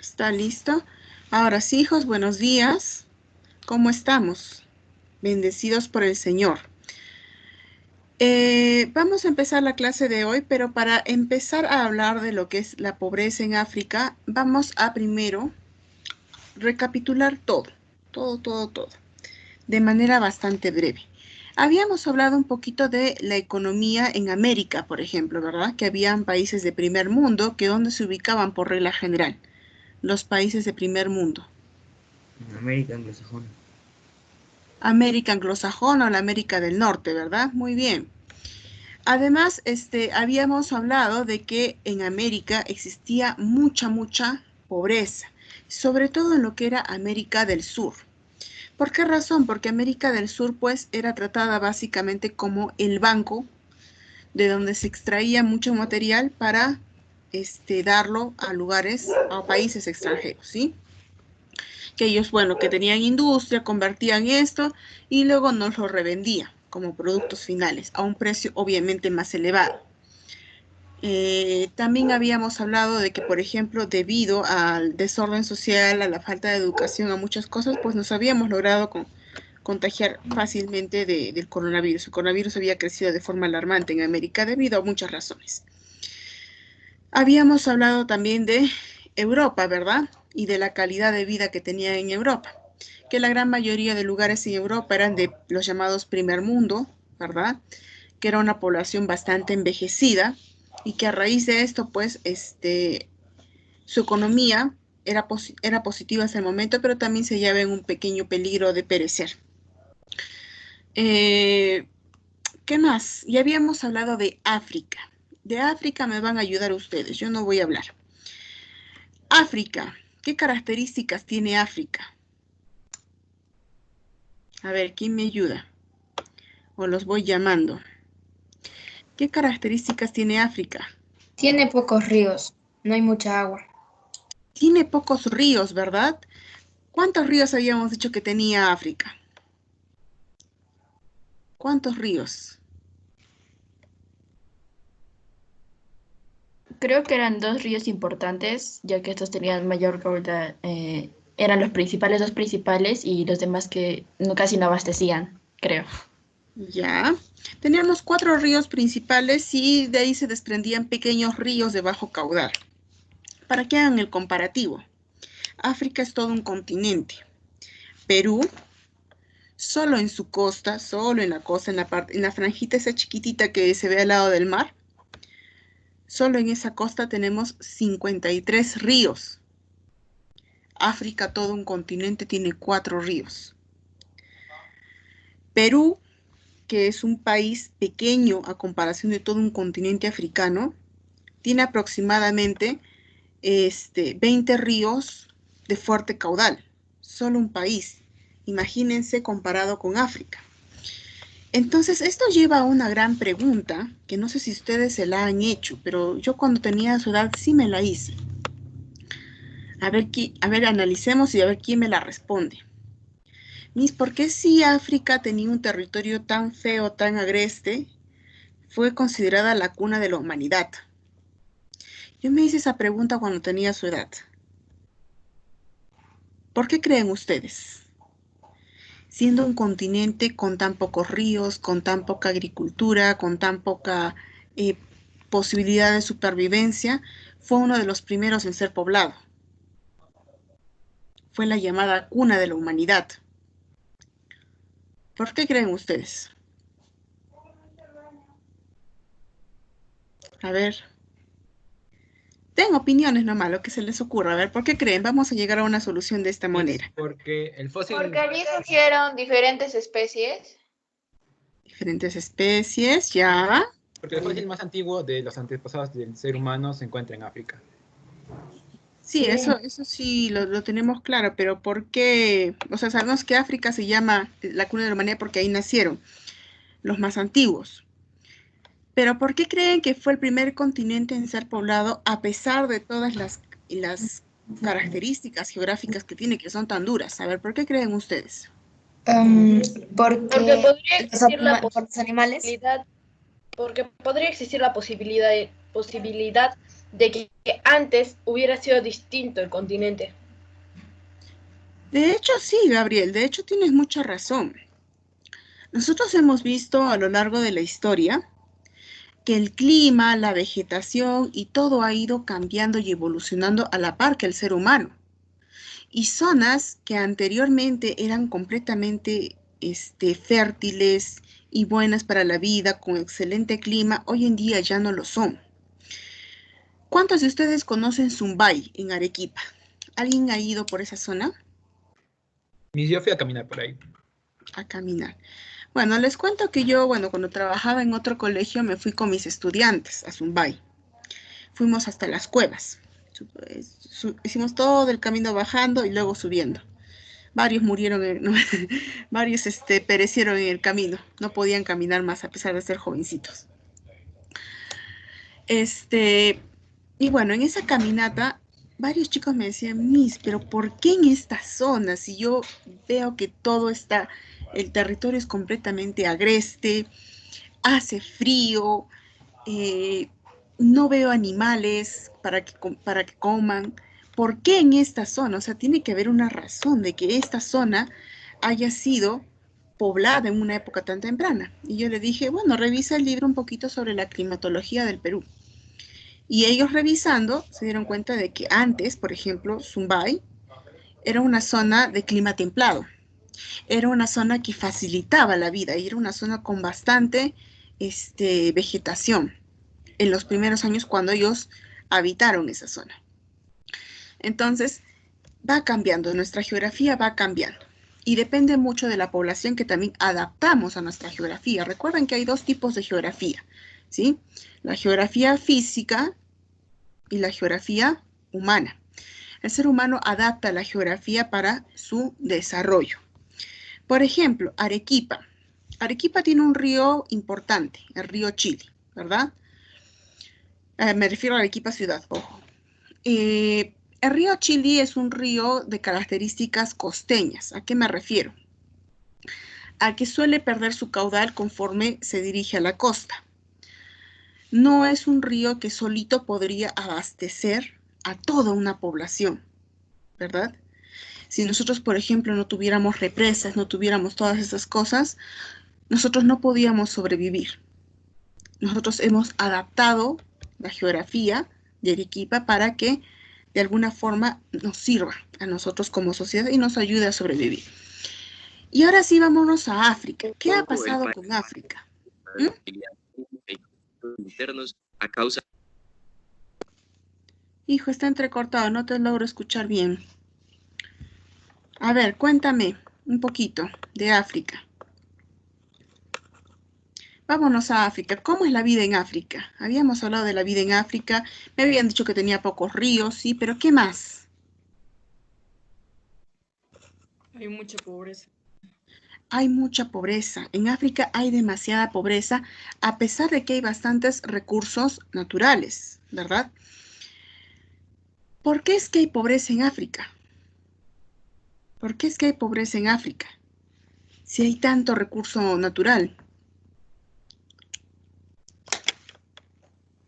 ¿Está listo? Ahora sí, hijos, buenos días. ¿Cómo estamos? Bendecidos por el Señor. Vamos a empezar la clase de hoy, pero para empezar a hablar de lo que es la pobreza en África, vamos a primero recapitular todo, de manera bastante breve. Habíamos hablado un poquito de la economía en América, por ejemplo, ¿verdad? Que habían países de primer mundo que donde se ubicaban por regla general, los países de primer mundo. América anglosajona. América anglosajona o la América del Norte, ¿verdad? Muy bien. Además, habíamos hablado de que en América existía mucha pobreza, sobre todo en lo que era América del Sur. ¿Por qué razón? Porque América del Sur, pues, era tratada básicamente como el banco de donde se extraía mucho material para darlo a lugares, a países extranjeros, ¿sí? Que ellos, bueno, que tenían industria, convertían esto y luego nos lo revendían como productos finales a un precio obviamente más elevado. También habíamos hablado de que, por ejemplo, debido al desorden social, a la falta de educación, a muchas cosas, pues nos habíamos logrado contagiar fácilmente del coronavirus. El coronavirus había crecido de forma alarmante en América debido a muchas razones. Habíamos hablado también de Europa, ¿verdad? Y de la calidad de vida que tenía en Europa, que la gran mayoría de lugares en Europa eran de los llamados primer mundo, ¿verdad? Que era una población bastante envejecida y que a raíz de esto, pues, su economía era positiva hasta el momento, pero también se hallaba en un pequeño peligro de perecer. ¿Qué más? Ya habíamos hablado de África. De África me van a ayudar ustedes, yo no voy a hablar. África, ¿qué características tiene África? A ver, ¿quién me ayuda? O los voy llamando. ¿Qué características tiene África? Tiene pocos ríos, no hay mucha agua. Tiene pocos ríos, ¿verdad? ¿Cuántos ríos habíamos dicho que tenía África? ¿Cuántos ríos? Creo que eran dos ríos importantes, ya que estos tenían mayor caudal, eran los principales, dos principales, y los demás que casi no abastecían, creo. Ya. Teníamos 4 ríos principales y de ahí se desprendían pequeños ríos de bajo caudal. Para que hagan el comparativo, África es todo un continente. Perú, solo en su costa, solo en la costa, en la franjita esa chiquitita que se ve al lado del mar, solo en esa costa tenemos 53 ríos. África, todo un continente, tiene 4 ríos. Perú, que es un país pequeño a comparación de todo un continente africano, tiene aproximadamente 20 ríos de fuerte caudal. Solo un país. Imagínense comparado con África. Entonces, esto lleva a una gran pregunta, que no sé si ustedes se la han hecho, pero yo cuando tenía su edad sí me la hice. A ver, analicemos y a ver quién me la responde. Miss, ¿por qué si África tenía un territorio tan feo, tan agreste, fue considerada la cuna de la humanidad? Yo me hice esa pregunta cuando tenía su edad. ¿Por qué creen ustedes? Siendo un continente con tan pocos ríos, con tan poca agricultura, con tan poca posibilidad de supervivencia, fue uno de los primeros en ser poblado. Fue la llamada cuna de la humanidad. ¿Por qué creen ustedes? A ver. Tengo opiniones nomás, lo que se les ocurra. A ver, ¿por qué creen? Vamos a llegar a una solución de esta manera. Porque el fósil... Porque allí surgieron diferentes especies. Diferentes especies, ya. Porque el fósil más antiguo de los antepasados del ser humano se encuentra en África. Sí, eso sí lo tenemos claro, pero ¿por qué? O sea, sabemos que África se llama la cuna de la humanidad porque ahí nacieron los más antiguos. Pero ¿por qué creen que fue el primer continente en ser poblado a pesar de todas las características geográficas que tiene, que son tan duras? A ver, ¿por qué creen ustedes? Porque podría existir la Por los animales. posibilidad, porque podría existir la posibilidad posibilidad de que antes hubiera sido distinto el continente. De hecho, sí, Gabriel, de hecho tienes mucha razón. Nosotros hemos visto a lo largo de la historia que el clima, la vegetación y todo ha ido cambiando y evolucionando a la par que el ser humano. Y zonas que anteriormente eran completamente fértiles y buenas para la vida, con excelente clima, hoy en día ya no lo son. ¿Cuántos de ustedes conocen Zumbay en Arequipa? ¿Alguien ha ido por esa zona? Yo fui a caminar por ahí. A caminar. Bueno, les cuento que yo, cuando trabajaba en otro colegio me fui con mis estudiantes a Zumbay. Fuimos hasta las cuevas. Hicimos todo el camino bajando y luego subiendo. Varios murieron, varios perecieron en el camino. No podían caminar más a pesar de ser jovencitos. Y bueno, en esa caminata, varios chicos me decían, Miss, pero ¿por qué en esta zona? Si yo veo que todo está, el territorio es completamente agreste, hace frío, no veo animales para que coman. ¿Por qué en esta zona? O sea, tiene que haber una razón de que esta zona haya sido poblada en una época tan temprana. Y yo le dije, bueno, revisa el libro un poquito sobre la climatología del Perú. Y ellos revisando se dieron cuenta de que antes, por ejemplo, Zumbay era una zona de clima templado. Era una zona que facilitaba la vida y era una zona con bastante vegetación en los primeros años cuando ellos habitaron esa zona. Entonces, va cambiando, nuestra geografía va cambiando. Y depende mucho de la población que también adaptamos a nuestra geografía. Recuerden que hay dos tipos de geografía, ¿sí? La geografía física y la geografía humana. El ser humano adapta la geografía para su desarrollo. Por ejemplo, Arequipa. Arequipa tiene un río importante, el río Chili, ¿verdad? Me refiero a Arequipa ciudad, ojo. El río Chili es un río de características costeñas. ¿A qué me refiero? A que suele perder su caudal conforme se dirige a la costa. No es un río que solito podría abastecer a toda una población, ¿verdad? Si nosotros, por ejemplo, no tuviéramos represas, no tuviéramos todas esas cosas, nosotros no podíamos sobrevivir. Nosotros hemos adaptado la geografía de Arequipa para que de alguna forma nos sirva a nosotros como sociedad y nos ayude a sobrevivir. Y ahora sí, vámonos a África. ¿Qué ha pasado con África? Internos a causa. Hijo, está entrecortado, no te logro escuchar bien. A ver, cuéntame un poquito de África. Vámonos a África. ¿Cómo es la vida en África? Habíamos hablado de la vida en África. Me habían dicho que tenía pocos ríos, sí, pero ¿qué más? Hay mucha pobreza. Hay mucha pobreza. En África hay demasiada pobreza, a pesar de que hay bastantes recursos naturales, ¿verdad? ¿Por qué es que hay pobreza en África? ¿Por qué es que hay pobreza en África? Si hay tanto recurso natural.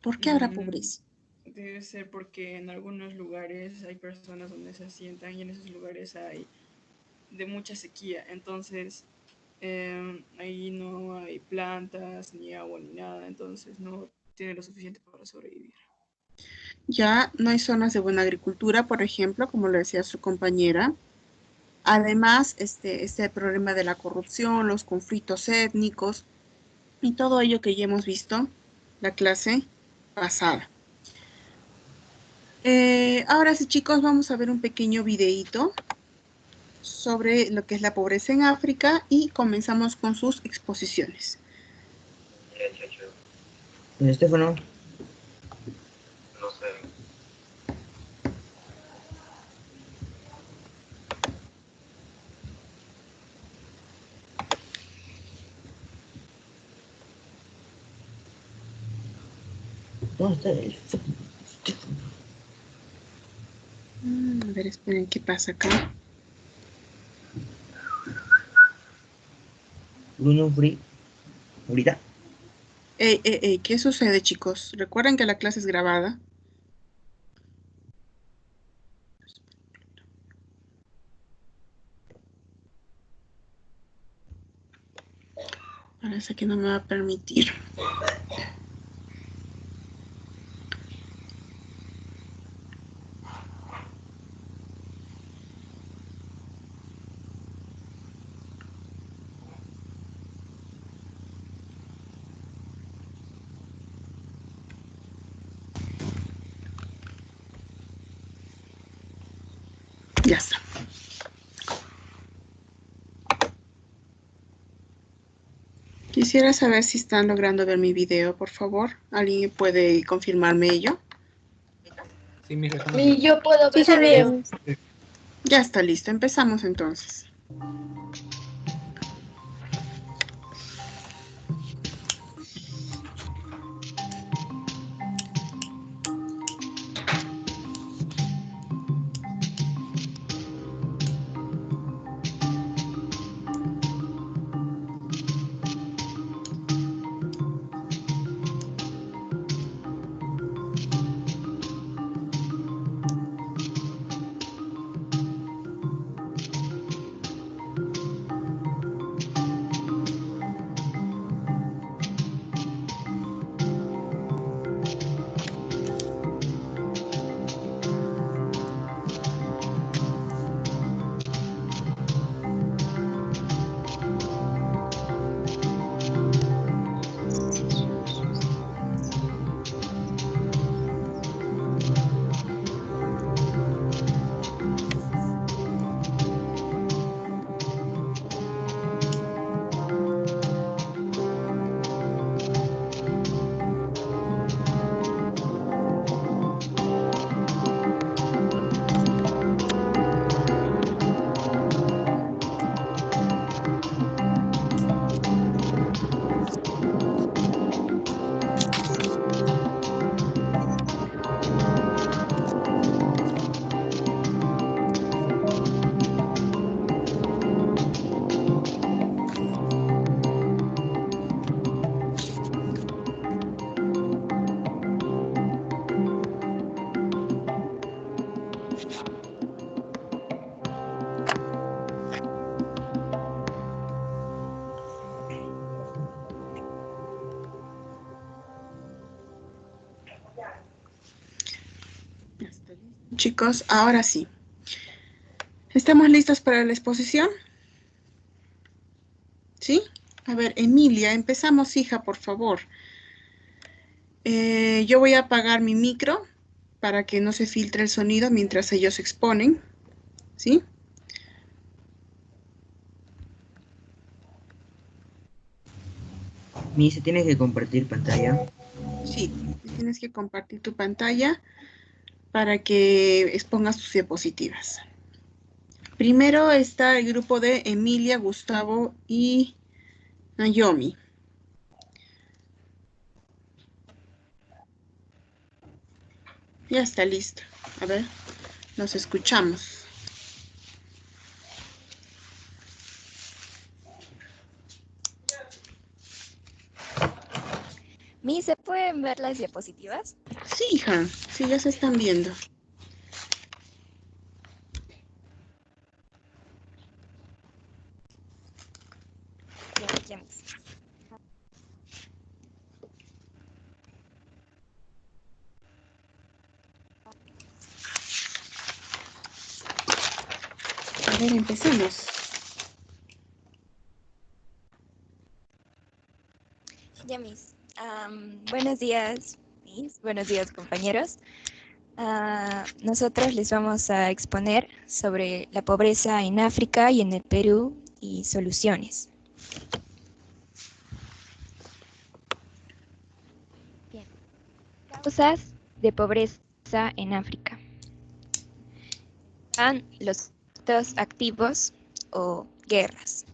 ¿Por qué habrá pobreza? Debe ser porque en algunos lugares hay personas donde se asientan y en esos lugares hay de mucha sequía. Entonces, ahí no hay plantas, ni agua, ni nada. Entonces, no tiene lo suficiente para sobrevivir. Ya no hay zonas de buena agricultura, por ejemplo, como lo decía su compañera. Además, este problema de la corrupción, los conflictos étnicos y todo ello que ya hemos visto la clase pasada. Ahora sí, chicos, vamos a ver un pequeño videíto sobre lo que es la pobreza en África y comenzamos con sus exposiciones. Estefano. No sé. ¿Dónde está el A ver, esperen, ¿qué pasa acá? Bruno Free? ¿Ahorita? ¿Qué sucede, chicos? Recuerden que la clase es grabada. Parece que no me va a permitir. Ya está. Quisiera saber si están logrando ver mi video, por favor. ¿Alguien puede confirmarme ello? Sí, mis Y yo puedo ver Sí, su video. Ya está listo. Empezamos entonces. Chicos, ahora sí. ¿Estamos listos para la exposición? ¿Sí? A ver, Emilia, empezamos, hija, por favor. Yo voy a apagar mi micro para que no se filtre el sonido mientras ellos exponen. ¿Sí? ¿Se tiene que compartir pantalla? Sí, tienes que compartir tu pantalla para que expongas tus diapositivas. Primero está el grupo de Emilia, Gustavo y Naomi. Ya está listo. A ver, nos escuchamos. ¿Se pueden ver las diapositivas? Sí, hija, sí, ya se están viendo. Ya, Miss. A ver, empecemos. Ya, Miss. Buenos días, Miss. Buenos días, compañeros. Nosotros les vamos a exponer sobre la pobreza en África y en el Perú y soluciones. Bien. Causas de pobreza en África. Los conflictos activos o guerras.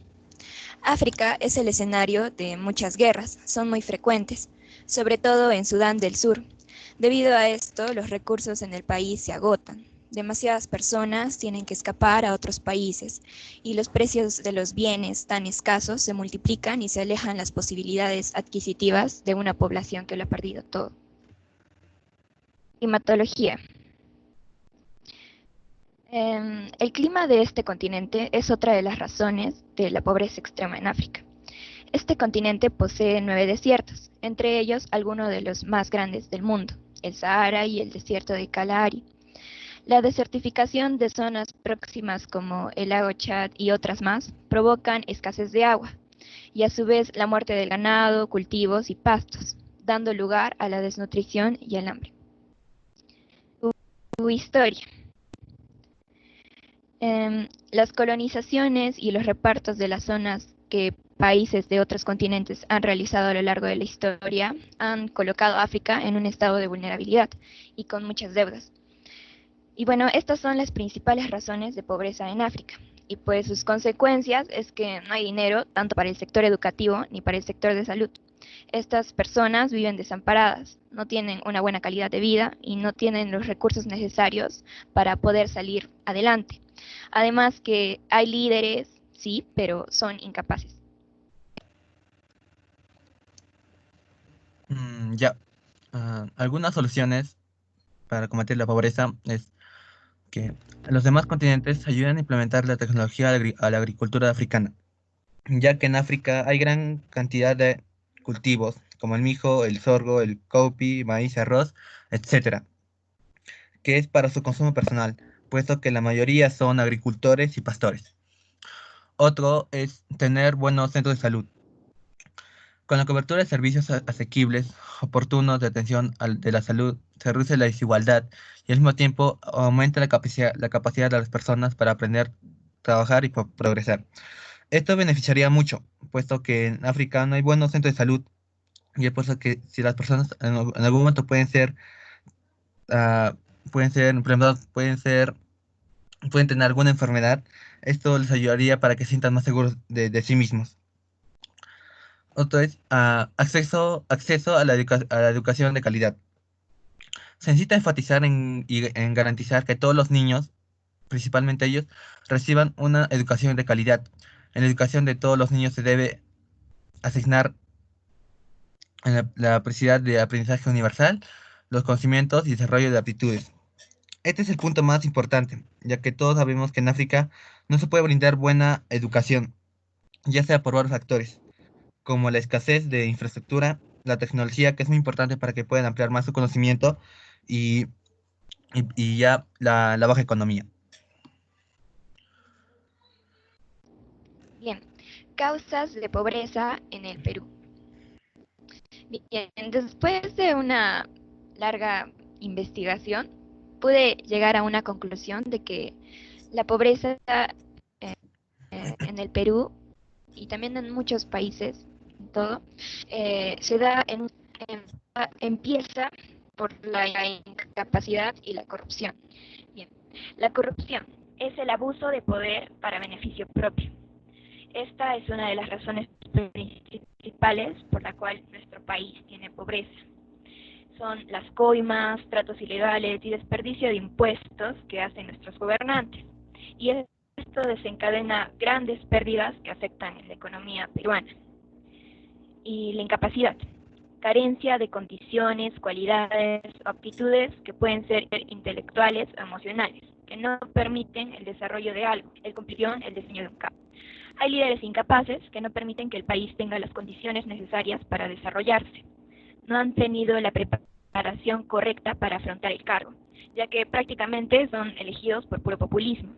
África es el escenario de muchas guerras, son muy frecuentes, sobre todo en Sudán del Sur. Debido a esto, los recursos en el país se agotan. demasiadas personas tienen que escapar a otros países y los precios de los bienes tan escasos se multiplican y se alejan las posibilidades adquisitivas de una población que lo ha perdido todo. Climatología. El clima de este continente es otra de las razones de la pobreza extrema en África. Este continente posee 9 desiertos, entre ellos algunos de los más grandes del mundo, el Sahara y el desierto de Kalahari. La desertificación de zonas próximas como el lago Chad y otras más provocan escasez de agua y a su vez la muerte del ganado, cultivos y pastos, dando lugar a la desnutrición y al hambre. Historia. Las colonizaciones y los repartos de las zonas que países de otros continentes han realizado a lo largo de la historia han colocado a África en un estado de vulnerabilidad y con muchas deudas. Y bueno, estas son las principales razones de pobreza en África. Y pues sus consecuencias es que no hay dinero tanto para el sector educativo ni para el sector de salud. Estas personas viven desamparadas, no tienen una buena calidad de vida y no tienen los recursos necesarios para poder salir adelante. Además que hay líderes, sí, pero son incapaces. Algunas soluciones para combatir la pobreza es que los demás continentes ayuden a implementar la tecnología a la agricultura africana, ya que en África hay gran cantidad de cultivos, como el mijo, el sorgo, el cowpea, maíz, arroz, etcétera, que es para su consumo personal, puesto que la mayoría son agricultores y pastores. Otro es tener buenos centros de salud. Con la cobertura de servicios asequibles, oportunos de atención de la salud, se reduce la desigualdad y al mismo tiempo aumenta la capacidad de las personas para aprender, trabajar y progresar. Esto beneficiaría mucho, puesto que en África no hay buenos centros de salud y es por eso que si las personas en algún momento enfermados, pueden tener alguna enfermedad, esto les ayudaría para que se sientan más seguros de sí mismos. Otro es acceso a la educación de calidad. Se necesita enfatizar en garantizar que todos los niños, principalmente ellos, reciban una educación de calidad. En la educación de todos los niños se debe asignar la capacidad de aprendizaje universal, los conocimientos y desarrollo de aptitudes. Este es el punto más importante, ya que todos sabemos que en África no se puede brindar buena educación, ya sea por varios factores, como la escasez de infraestructura, la tecnología, que es muy importante para que puedan ampliar más su conocimiento, y ya la baja economía. Bien, causas de pobreza en el Perú. Bien, después de una larga investigación, pude llegar a una conclusión de que la pobreza en el Perú y también en muchos países, todo, se da empieza por la incapacidad y la corrupción. Bien, la corrupción es el abuso de poder para beneficio propio. Esta es una de las razones principales por la cual nuestro país tiene pobreza. Son las coimas, tratos ilegales y desperdicio de impuestos que hacen nuestros gobernantes. Y esto desencadena grandes pérdidas que afectan en la economía peruana. Y la incapacidad, carencia de condiciones, cualidades o aptitudes que pueden ser intelectuales o emocionales, que no permiten el desarrollo de algo, el cumplición, el diseño de un campo. Hay líderes incapaces que no permiten que el país tenga las condiciones necesarias para desarrollarse. No han tenido la preparación correcta para afrontar el cargo, ya que prácticamente son elegidos por puro populismo.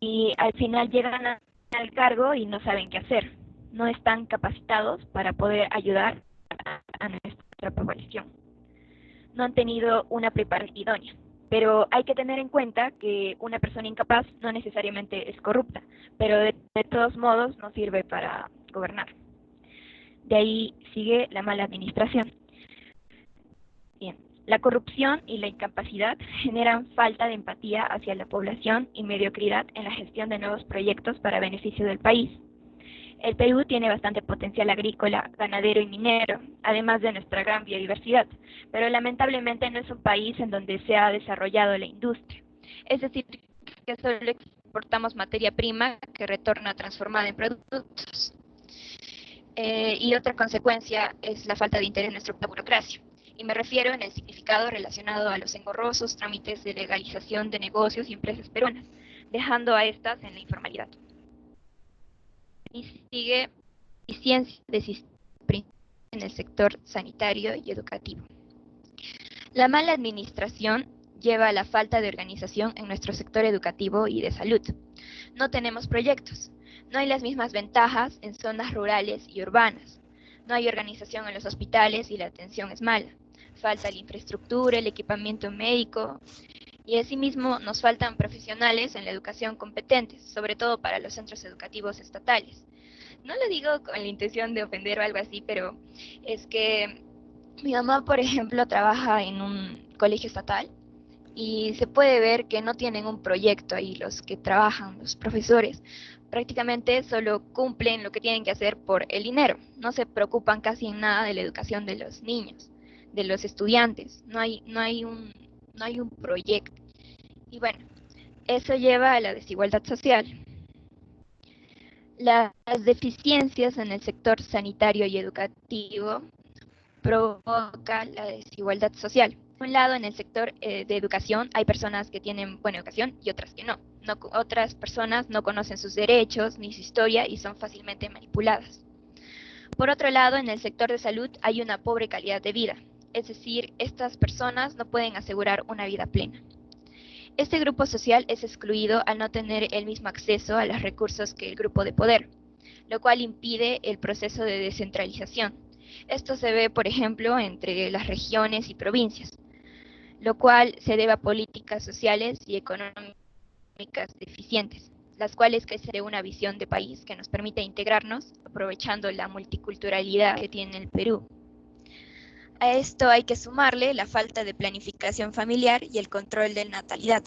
Y al final llegan al cargo y no saben qué hacer. No están capacitados para poder ayudar a nuestra población. No han tenido una preparación idónea. Pero hay que tener en cuenta que una persona incapaz no necesariamente es corrupta, pero de todos modos no sirve para gobernar. De ahí sigue la mala administración. Bien, la corrupción y la incapacidad generan falta de empatía hacia la población y mediocridad en la gestión de nuevos proyectos para beneficio del país. El Perú tiene bastante potencial agrícola, ganadero y minero, además de nuestra gran biodiversidad, pero lamentablemente no es un país en donde se ha desarrollado la industria. Es decir, que solo exportamos materia prima que retorna transformada en productos. Y otra consecuencia es la falta de interés en nuestra burocracia. Y me refiero en el significado relacionado a los engorrosos trámites de legalización de negocios y empresas peruanas, dejando a estas en la informalidad. Y sigue deficiencia de sistema en el sector sanitario y educativo. La mala administración lleva a la falta de organización en nuestro sector educativo y de salud. No tenemos proyectos, no hay las mismas ventajas en zonas rurales y urbanas, no hay organización en los hospitales y la atención es mala, falta la infraestructura, el equipamiento médico, y asimismo nos faltan profesionales en la educación competentes, sobre todo para los centros educativos estatales. No lo digo con la intención de ofender o algo así, pero es que mi mamá, por ejemplo, trabaja en un colegio estatal y se puede ver que no tienen un proyecto ahí los que trabajan, los profesores. Prácticamente solo cumplen lo que tienen que hacer por el dinero. No se preocupan casi en nada de la educación de los niños, de los estudiantes. No hay un proyecto. Y bueno, eso lleva a la desigualdad social. Las deficiencias en el sector sanitario y educativo provocan la desigualdad social. Por un lado, en el sector de educación hay personas que tienen buena educación y otras que no. Otras personas no conocen sus derechos ni su historia y son fácilmente manipuladas. Por otro lado, en el sector de salud hay una pobre calidad de vida, es decir, estas personas no pueden asegurar una vida plena. Este grupo social es excluido al no tener el mismo acceso a los recursos que el grupo de poder, lo cual impide el proceso de descentralización. Esto se ve, por ejemplo, entre las regiones y provincias, lo cual se debe a políticas sociales y económicas deficientes, las cuales carecen de una visión de país que nos permite integrarnos, aprovechando la multiculturalidad que tiene el Perú. A esto hay que sumarle la falta de planificación familiar y el control de natalidad,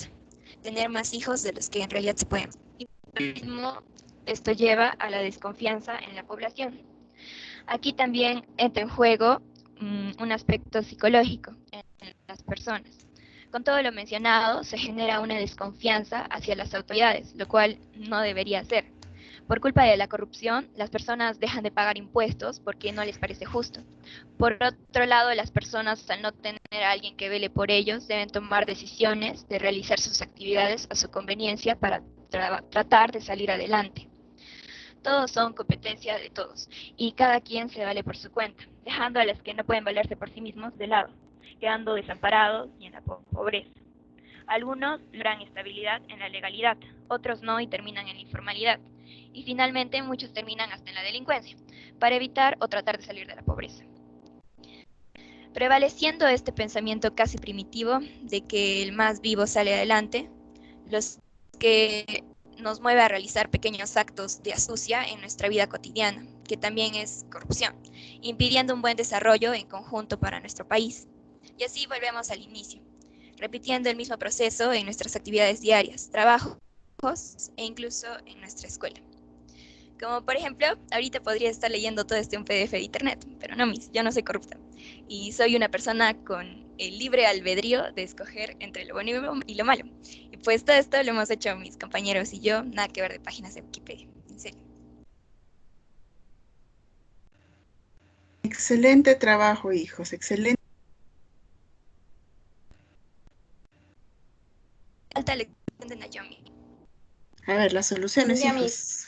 tener más hijos de los que en realidad se pueden. Y mismo, esto lleva a la desconfianza en la población. Aquí también entra en juego un aspecto psicológico en las personas. Con todo lo mencionado, se genera una desconfianza hacia las autoridades, lo cual no debería ser. Por culpa de la corrupción, las personas dejan de pagar impuestos porque no les parece justo. Por otro lado, las personas, al no tener a alguien que vele por ellos, deben tomar decisiones de realizar sus actividades a su conveniencia para tratar de salir adelante. Todos son competencia de todos y cada quien se vale por su cuenta, dejando a los que no pueden valerse por sí mismos de lado, quedando desamparados y en la pobreza. Algunos logran estabilidad en la legalidad, otros no y terminan en la informalidad. Y finalmente muchos terminan hasta en la delincuencia, para evitar o tratar de salir de la pobreza. Prevaleciendo este pensamiento casi primitivo de que el más vivo sale adelante, los que nos mueve a realizar pequeños actos de astucia en nuestra vida cotidiana, que también es corrupción, impidiendo un buen desarrollo en conjunto para nuestro país. Y así volvemos al inicio, repitiendo el mismo proceso en nuestras actividades diarias, trabajos e incluso en nuestra escuela. Como por ejemplo, ahorita podría estar leyendo todo un PDF de internet, pero no, yo no soy corrupta. Y soy una persona con el libre albedrío de escoger entre lo bueno y lo malo. Y pues todo esto lo hemos hecho mis compañeros y yo, nada que ver de páginas de Wikipedia, en serio. Excelente trabajo, hijos, excelente. Alta lección de Naomi. A ver, las soluciones, Ya, hijos.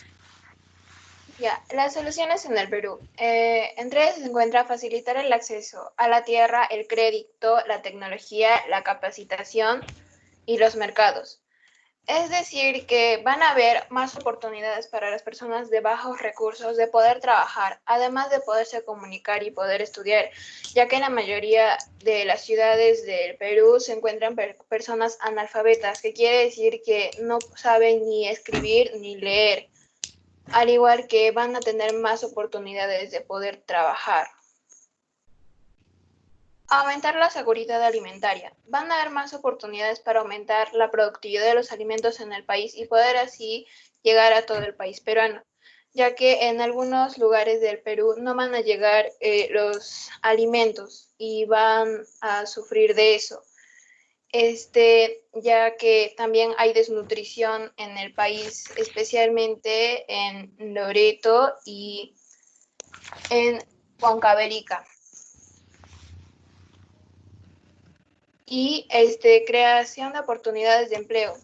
Ya, las soluciones en el Perú. Entre ellas se encuentra facilitar el acceso a la tierra, el crédito, la tecnología, la capacitación y los mercados. Es decir, que van a haber más oportunidades para las personas de bajos recursos de poder trabajar, además de poderse comunicar y poder estudiar, ya que en la mayoría de las ciudades del Perú se encuentran personas analfabetas, que quiere decir que no saben ni escribir ni leer. Al igual que van a tener más oportunidades de poder trabajar. Aumentar la seguridad alimentaria. Van a haber más oportunidades para aumentar la productividad de los alimentos en el país y poder así llegar a todo el país peruano. ya que en algunos lugares del Perú no van a llegar los alimentos y van a sufrir de eso. Ya que también hay desnutrición en el país, especialmente en Loreto y en Huancavelica. Y creación de oportunidades de empleo.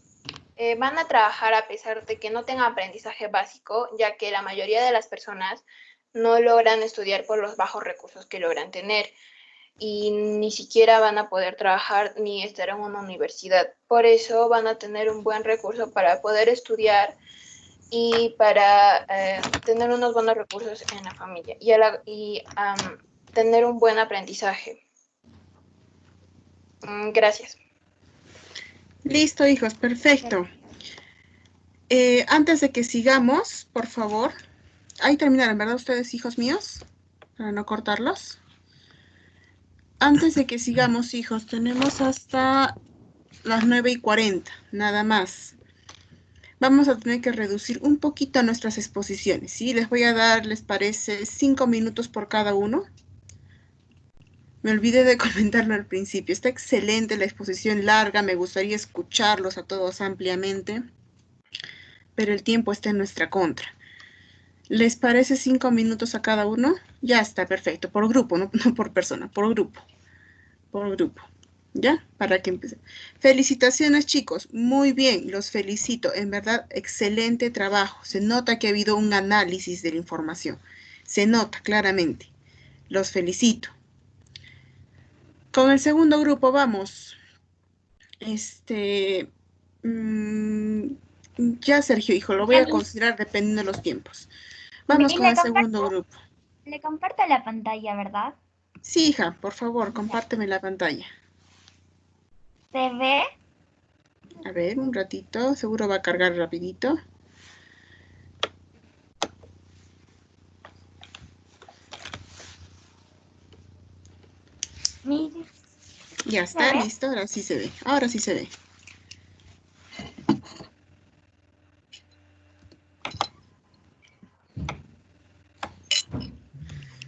Van a trabajar a pesar de que no tengan aprendizaje básico, ya que la mayoría de las personas no logran estudiar por los bajos recursos que logran tener y ni siquiera van a poder trabajar ni estar en una universidad. Por eso van a tener un buen recurso para poder estudiar y para tener unos buenos recursos en la familia y tener un buen aprendizaje. Gracias. Listo, hijos, perfecto. Antes de que sigamos, por favor. Ahí terminaron, ¿verdad ustedes, hijos míos? Para no cortarlos. Antes de que sigamos, hijos, tenemos hasta las 9:40, nada más. Vamos a tener que reducir un poquito nuestras exposiciones, ¿sí? Les voy a dar, ¿les parece? 5 minutos por cada uno. Me olvidé de comentarlo al principio. Está excelente la exposición larga, me gustaría escucharlos a todos ampliamente, pero el tiempo está en nuestra contra. ¿Les parece 5 minutos a cada uno? Ya está, perfecto. Por grupo, no por persona, por grupo. Por grupo. ¿Ya? Para que empiecen. Felicitaciones, chicos. Muy bien, los felicito. En verdad, excelente trabajo. Se nota que ha habido un análisis de la información. Se nota claramente. Los felicito. Con el segundo grupo vamos. Ya, Sergio, hijo, lo voy a considerar dependiendo de los tiempos. Vamos con el segundo grupo. Le comparto la pantalla, ¿verdad? Sí, hija, por favor, compárteme la pantalla. ¿Se ve? A ver, un ratito, seguro va a cargar rapidito. Ya está, listo, ahora sí se ve. Ahora sí se ve.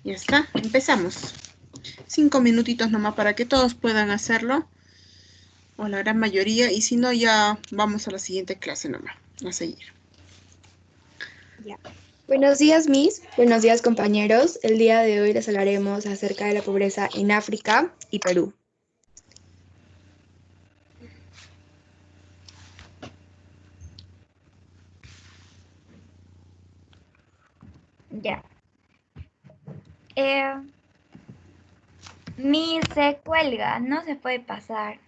Ya está, empezamos. 5 minutitos nomás para que todos puedan hacerlo. O la gran mayoría, y si no, ya vamos a la siguiente clase nomás, a seguir. Ya. Buenos días, Miss. Buenos días, compañeros. El día de hoy les hablaremos acerca de la pobreza en África y Perú. Ya. Mi se cuelga, no se puede pasar.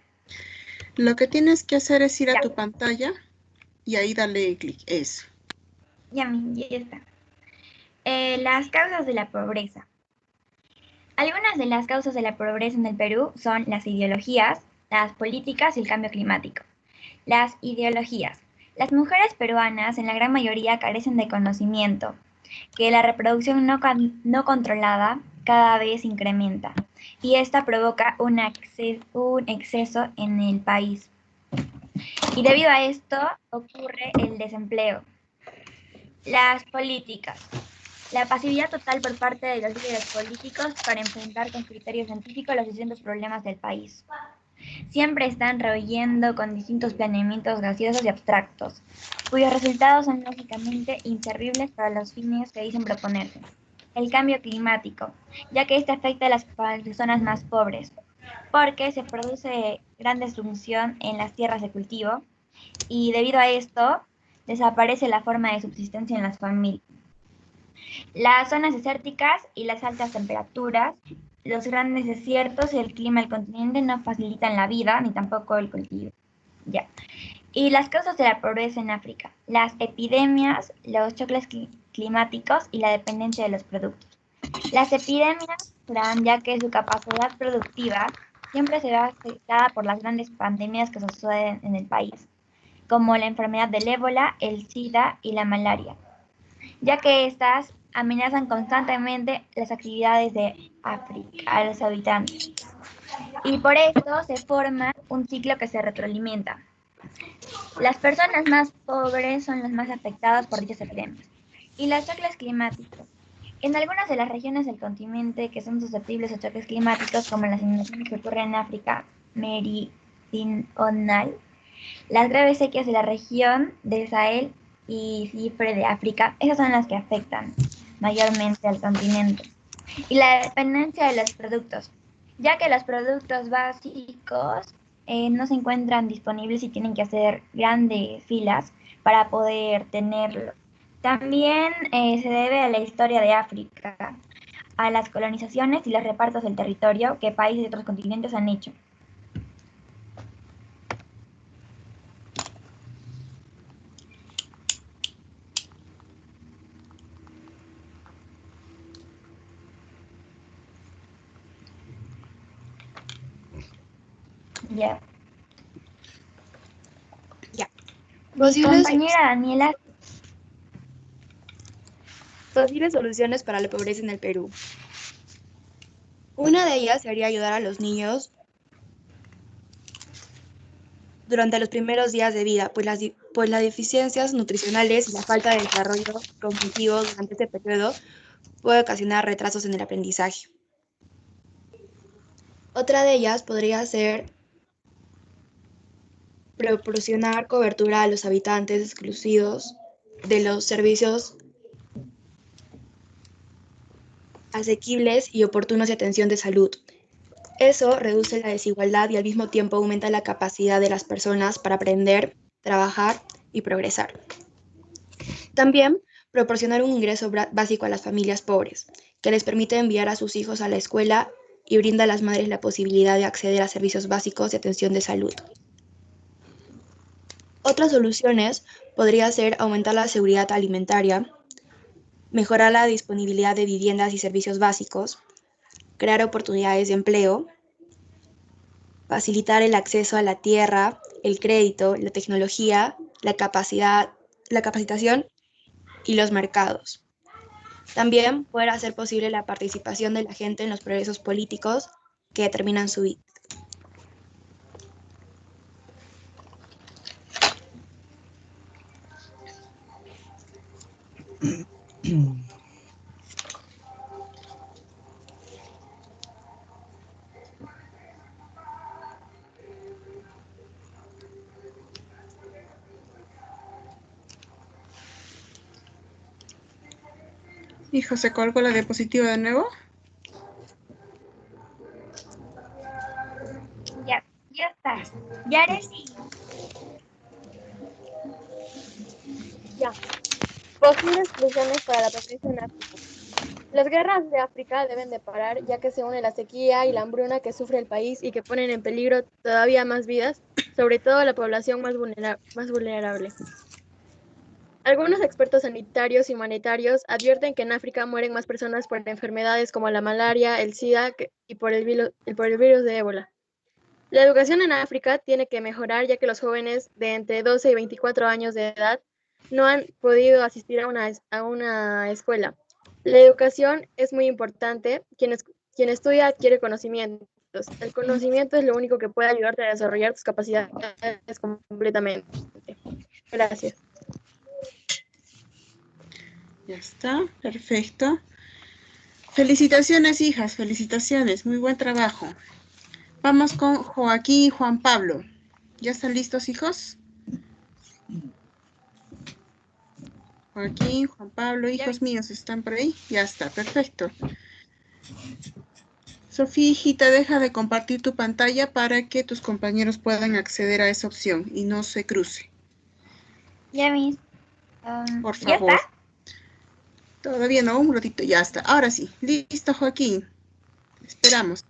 Lo que tienes que hacer es ir a tu pantalla y ahí darle clic. Eso. Ya está. Las causas de la pobreza. Algunas de las causas de la pobreza en el Perú son las ideologías, las políticas y el cambio climático. Las ideologías. Las mujeres peruanas en la gran mayoría carecen de conocimiento, que la reproducción no controlada cada vez incrementa y esta provoca un exceso en el país. Y debido a esto ocurre el desempleo. Las políticas. La pasividad total por parte de los líderes políticos para enfrentar con criterios científicos los distintos problemas del país. Siempre están rehuyendo con distintos planeamientos gaseosos y abstractos, cuyos resultados son lógicamente inservibles para los fines que dicen proponerse. El cambio climático, ya que este afecta a las personas más pobres, porque se produce gran destrucción en las tierras de cultivo y debido a esto desaparece la forma de subsistencia en las familias. Las zonas desérticas y las altas temperaturas, los grandes desiertos y el clima del continente no facilitan la vida ni tampoco el cultivo. Ya. Y las causas de la pobreza en África, las epidemias, los choques climáticos y la dependencia de los productos. Las epidemias dan ya que su capacidad productiva siempre se ve afectada por las grandes pandemias que suceden en el país, como la enfermedad del ébola, el SIDA y la malaria, ya que estas amenazan constantemente las actividades de África a los habitantes. Y por esto se forma un ciclo que se retroalimenta. Las personas más pobres son las más afectadas por dichas epidemias. Y los choques climáticos. En algunas de las regiones del continente que son susceptibles a choques climáticos, como las inundaciones que ocurren en África meridional, las graves sequías de la región del Sahel y Cifre de África, esas son las que afectan mayormente al continente. Y la dependencia de los productos, ya que los productos básicos no se encuentran disponibles y tienen que hacer grandes filas para poder tenerlo. También se debe a la historia de África, a las colonizaciones y los repartos del territorio que países de otros continentes han hecho. Ya. Mi Posibles, compañera Daniela. posibles soluciones para la pobreza en el Perú. Una de ellas sería ayudar a los niños durante los primeros días de vida, pues las deficiencias nutricionales y la falta de desarrollo cognitivo durante este periodo puede ocasionar retrasos en el aprendizaje. Otra de ellas podría ser proporcionar cobertura a los habitantes excluidos de los servicios asequibles y oportunos de atención de salud. Eso reduce la desigualdad y al mismo tiempo aumenta la capacidad de las personas para aprender, trabajar y progresar. También proporcionar un ingreso básico a las familias pobres, que les permite enviar a sus hijos a la escuela y brinda a las madres la posibilidad de acceder a servicios básicos de atención de salud. Otras soluciones podría ser aumentar la seguridad alimentaria, mejorar la disponibilidad de viviendas y servicios básicos, crear oportunidades de empleo, facilitar el acceso a la tierra, el crédito, la tecnología, la capacitación y los mercados. También poder hacer posible la participación de la gente en los procesos políticos que determinan su vida. Hijo, ¿se colgó la diapositiva de nuevo? Ya está. Ya eres. Ya. Posibles soluciones para la pobreza en África. Las guerras de África deben de parar, ya que se une la sequía y la hambruna que sufre el país y que ponen en peligro todavía más vidas, sobre todo la población más vulnerable. Algunos expertos sanitarios y humanitarios advierten que en África mueren más personas por enfermedades como la malaria, el SIDA y por el virus de ébola. La educación en África tiene que mejorar, ya que los jóvenes de entre 12 y 24 años de edad no han podido asistir a una escuela. La educación es muy importante. Quien estudia adquiere conocimientos. El conocimiento es lo único que puede ayudarte a desarrollar tus capacidades completamente. Gracias. Ya está, perfecto. Felicitaciones, hijas, felicitaciones, muy buen trabajo. Vamos con Joaquín y Juan Pablo. ¿Ya están listos, hijos? Joaquín, Juan Pablo, hijos míos, ¿están por ahí? Ya está, perfecto. Sofía, hijita, deja de compartir tu pantalla para que tus compañeros puedan acceder a esa opción y no se cruce. Ya, mis. Por ¿Ya favor. está? Todavía no, un ratito, ya está. Ahora sí, listo, Joaquín. Esperamos.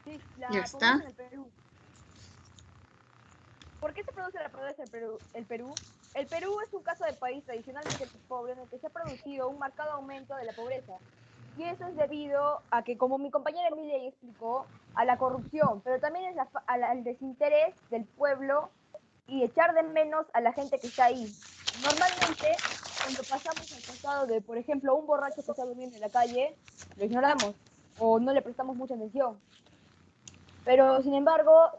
Sí, Ya está. pobreza en el Perú. ¿Por qué se produce la pobreza en el Perú? El Perú es un caso de país tradicionalmente pobre en el que se ha producido un marcado aumento de la pobreza. Y eso es debido a que, como mi compañera Emilia ya explicó, a la corrupción, pero también es al desinterés del pueblo y echar de menos a la gente que está ahí. Normalmente, cuando pasamos al costado de, por ejemplo, un borracho que está durmiendo en la calle, lo ignoramos o no le prestamos mucha atención. pero sin embargo,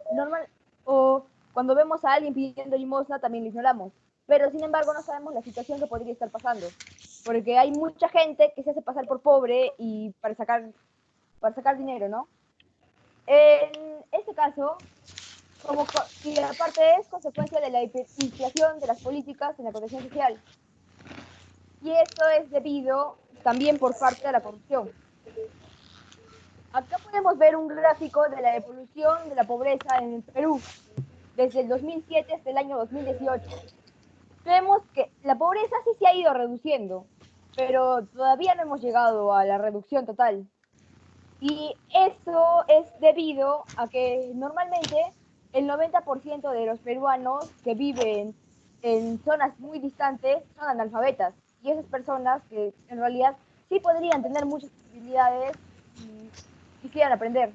o cuando vemos a alguien pidiendo limosna también lo ignoramos, pero sin embargo no sabemos la situación que podría estar pasando, porque hay mucha gente que se hace pasar por pobre y para sacar dinero, ¿no? En este caso, y aparte es consecuencia de la hiperinflación de las políticas en la protección social. Y esto es debido también por parte de la corrupción. Acá podemos ver un gráfico de la evolución de la pobreza en el Perú, desde el 2007 hasta el año 2018. Vemos que la pobreza sí se ha ido reduciendo, pero todavía no hemos llegado a la reducción total. Y eso es debido a que normalmente el 90% de los peruanos que viven en zonas muy distantes son analfabetas. Y esas personas que en realidad sí podrían tener muchas posibilidades y quisieran aprender.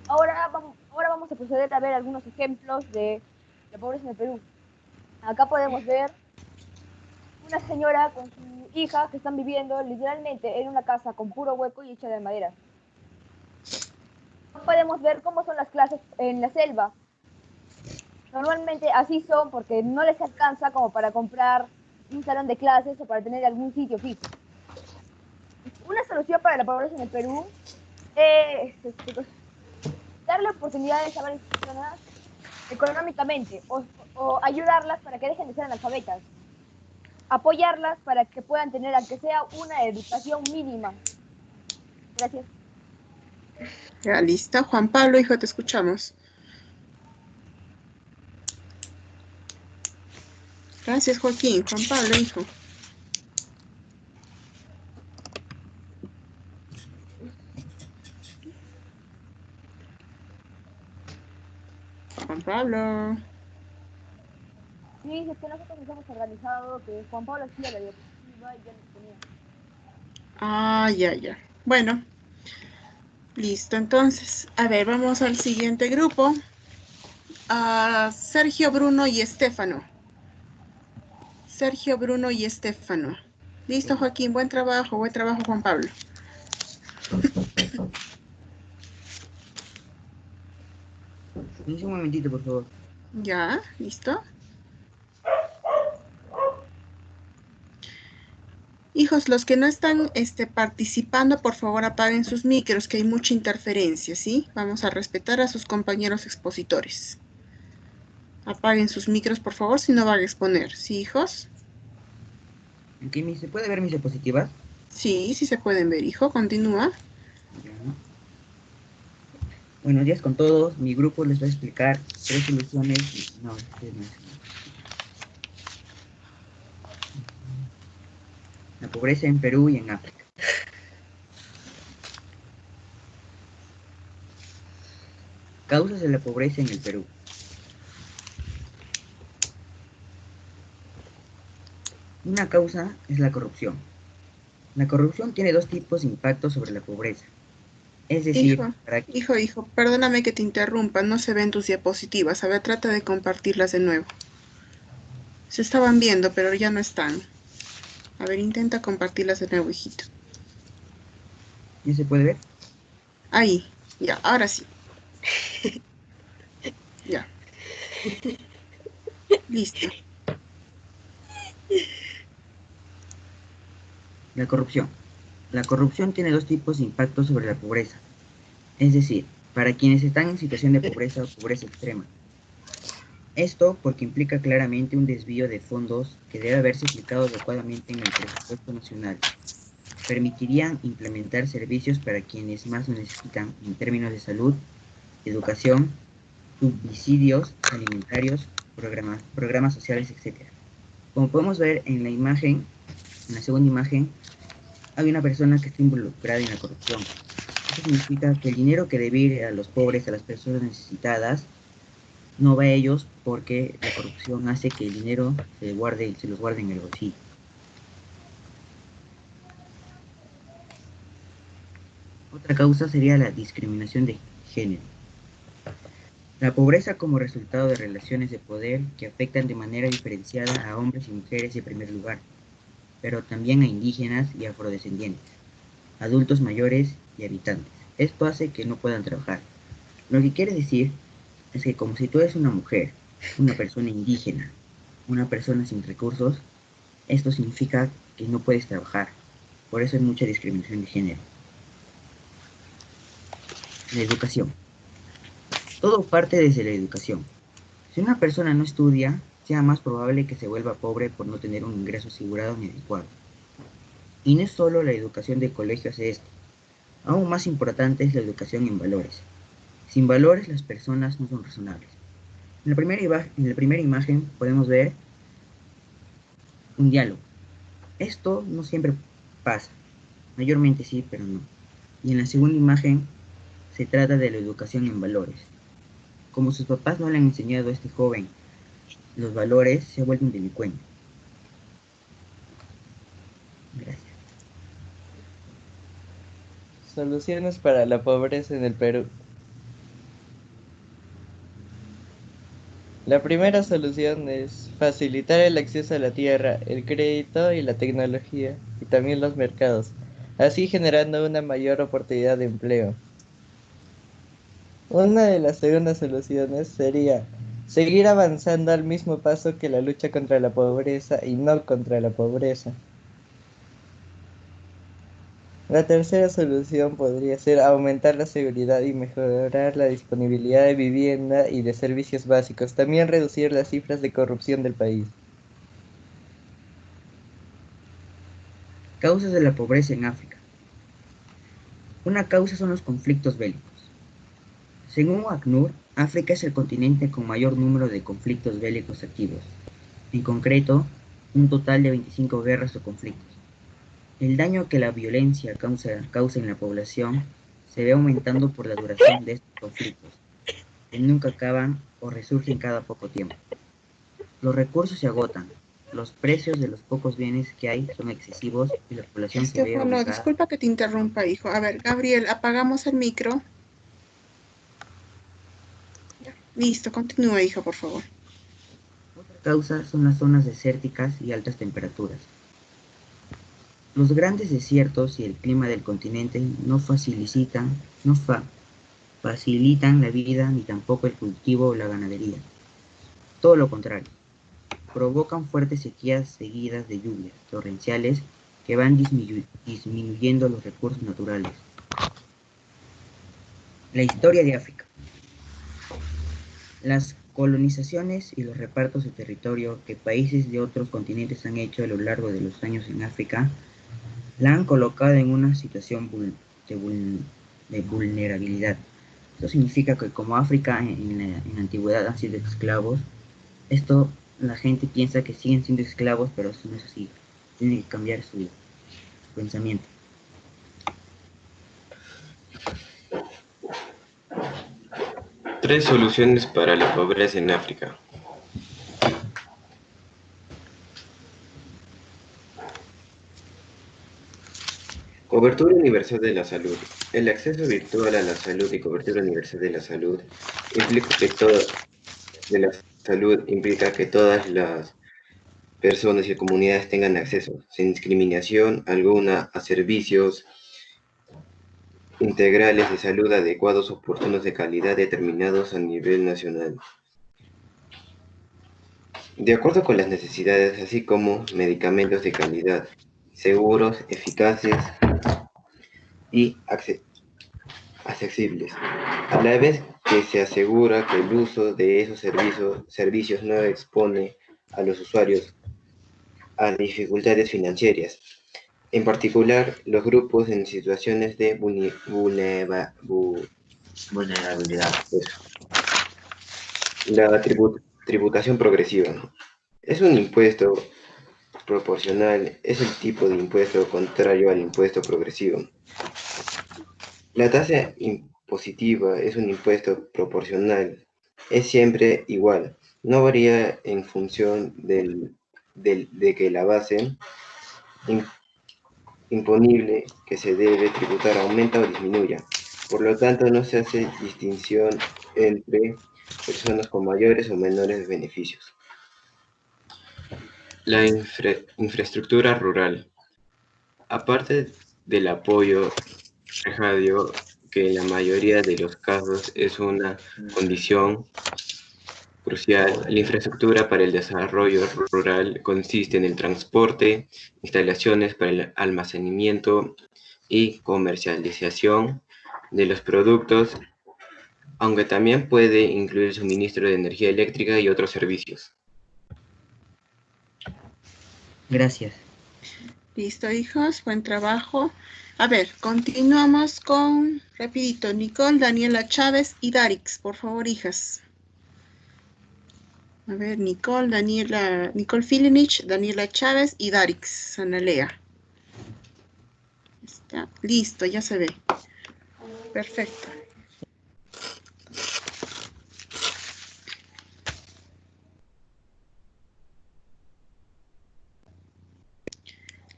Ahora vamos a proceder a ver algunos ejemplos de la pobreza en el Perú. Acá podemos ver una señora con su hija que están viviendo literalmente en una casa con puro hueco y hecha de madera. Podemos ver cómo son las clases en la selva. Normalmente así son porque no les alcanza como para comprar un salón de clases o para tener algún sitio fijo. Una solución para la pobreza en el Perú es darle oportunidades a varias personas económicamente o ayudarlas para que dejen de ser analfabetas. Apoyarlas para que puedan tener, aunque sea, una educación mínima. Gracias. Ya, listo. Juan Pablo, hijo, te escuchamos. Gracias, Joaquín. Juan Pablo, hijo. Juan Pablo. Sí, es que nosotros nos hemos organizado, que Juan Pablo hacía la diapositiva y ya lo tenía. Ah, ya. Bueno. Listo, entonces, a ver, vamos al siguiente grupo. A Sergio, Bruno y Estefano. Sergio, Bruno y Estefano. Listo, Joaquín, buen trabajo, Juan Pablo. Un momentito, por favor. Ya, listo. Hijos, los que no están participando, por favor apaguen sus micros, que hay mucha interferencia, ¿sí? Vamos a respetar a sus compañeros expositores. Apaguen sus micros, por favor, si no van a exponer. ¿Sí, hijos? Okay, ¿se puede ver mis diapositivas? Sí, sí se pueden ver, hijo. Continúa. Ya. Buenos días con todos. Mi grupo les va a explicar 3 soluciones. No, la pobreza en Perú y en África. Causas de la pobreza en el Perú. Una causa es la corrupción. La corrupción tiene 2 tipos de impactos sobre la pobreza. Es decir, Hijo, perdóname que te interrumpa, no se ven tus diapositivas. A ver, trata de compartirlas de nuevo. Se estaban viendo, pero ya no están. A ver, intenta compartirlas de nuevo, hijito. ¿Ya se puede ver? Ahí, ya, ahora sí. Ya. Listo. La corrupción. La corrupción tiene 2 tipos de impactos sobre la pobreza. Es decir, para quienes están en situación de pobreza o pobreza extrema. Esto porque implica claramente un desvío de fondos que debe haberse aplicado adecuadamente en el presupuesto nacional. Permitirían implementar servicios para quienes más lo necesitan en términos de salud, educación, subsidios alimentarios, programas sociales, etc. Como podemos ver en la imagen, en la segunda imagen, hay una persona que está involucrada en la corrupción. Esto significa que el dinero que debe ir a los pobres, a las personas necesitadas, no va a ellos porque la corrupción hace que el dinero se los guarde en el bolsillo. Otra causa sería la discriminación de género. La pobreza como resultado de relaciones de poder que afectan de manera diferenciada a hombres y mujeres en primer lugar, pero también a indígenas y afrodescendientes, adultos mayores y habitantes. Esto hace que no puedan trabajar. Lo que quiere decir es que como si tú eres una mujer, una persona indígena, una persona sin recursos, esto significa que no puedes trabajar. Por eso hay mucha discriminación de género. La educación. Todo parte desde la educación. Si una persona no estudia, sea más probable que se vuelva pobre por no tener un ingreso asegurado ni adecuado. Y no es solo la educación de colegio hace esto. Aún más importante es la educación en valores. Sin valores las personas no son razonables. En la primera imagen podemos ver un diálogo. Esto no siempre pasa. Mayormente sí, pero no. Y en la segunda imagen se trata de la educación en valores. Como sus papás no le han enseñado a este joven los valores, se ha vuelto un delincuente. Gracias. Soluciones para la pobreza en el Perú. La primera solución es facilitar el acceso a la tierra, el crédito y la tecnología, y también los mercados, así generando una mayor oportunidad de empleo. Una de las segundas soluciones sería seguir avanzando al mismo paso que la lucha contra la pobreza y no contra la pobreza. La tercera solución podría ser aumentar la seguridad y mejorar la disponibilidad de vivienda y de servicios básicos, también reducir las cifras de corrupción del país. Causas de la pobreza en África. Una causa son los conflictos bélicos. Según ACNUR, África es el continente con mayor número de conflictos bélicos activos. En concreto, un total de 25 guerras o conflictos. El daño que la violencia causa en la población se ve aumentando por la duración de estos conflictos, que nunca acaban o resurgen cada poco tiempo. Los recursos se agotan, los precios de los pocos bienes que hay son excesivos y la población se ve Bueno, obligada. disculpa que te interrumpa, hijo. A ver, Gabriel, apagamos el micro. Listo, continúa, hijo, por favor. Otra causa son las zonas desérticas y altas temperaturas. Los grandes desiertos y el clima del continente no facilitan la vida ni tampoco el cultivo o la ganadería. Todo lo contrario, provocan fuertes sequías seguidas de lluvias torrenciales que van disminuyendo los recursos naturales. La historia de África. Las colonizaciones y los repartos de territorio que países de otros continentes han hecho a lo largo de los años en África la han colocado en una situación de vulnerabilidad. Esto significa que como África en la antigüedad han sido esclavos, la gente piensa que siguen siendo esclavos, pero eso no es así. Tiene que cambiar su pensamiento. Tres soluciones para la pobreza en África. Cobertura universal de la salud. El acceso virtual a la salud y cobertura universal de la salud implica que todas las personas y comunidades tengan acceso, sin discriminación alguna, a servicios integrales de salud adecuados, oportunos, de calidad, determinados a nivel nacional, de acuerdo con las necesidades, así como medicamentos de calidad, seguros, eficaces y accesibles, a la vez que se asegura que el uso de esos servicios no expone a los usuarios a dificultades financieras, en particular los grupos en situaciones de vulnerabilidad. La tributación progresiva es un impuesto proporcional, es el tipo de impuesto contrario al impuesto progresivo. La tasa impositiva es un impuesto proporcional, es siempre igual, no varía en función de que la base imponible que se debe tributar aumenta o disminuya. Por lo tanto, no se hace distinción entre personas con mayores o menores beneficios. La infraestructura rural. Aparte del apoyo que en la mayoría de los casos es una condición crucial. La infraestructura para el desarrollo rural consiste en el transporte, instalaciones para el almacenamiento y comercialización de los productos, aunque también puede incluir el suministro de energía eléctrica y otros servicios. Gracias. Listo, hijos, buen trabajo. A ver, continuamos con, rapidito, Nicole, Daniela Chávez y Darix, por favor, hijas. A ver, Nicole Filinich, Daniela Chávez y Darix, Analea. Está listo, ya se ve. Perfecto.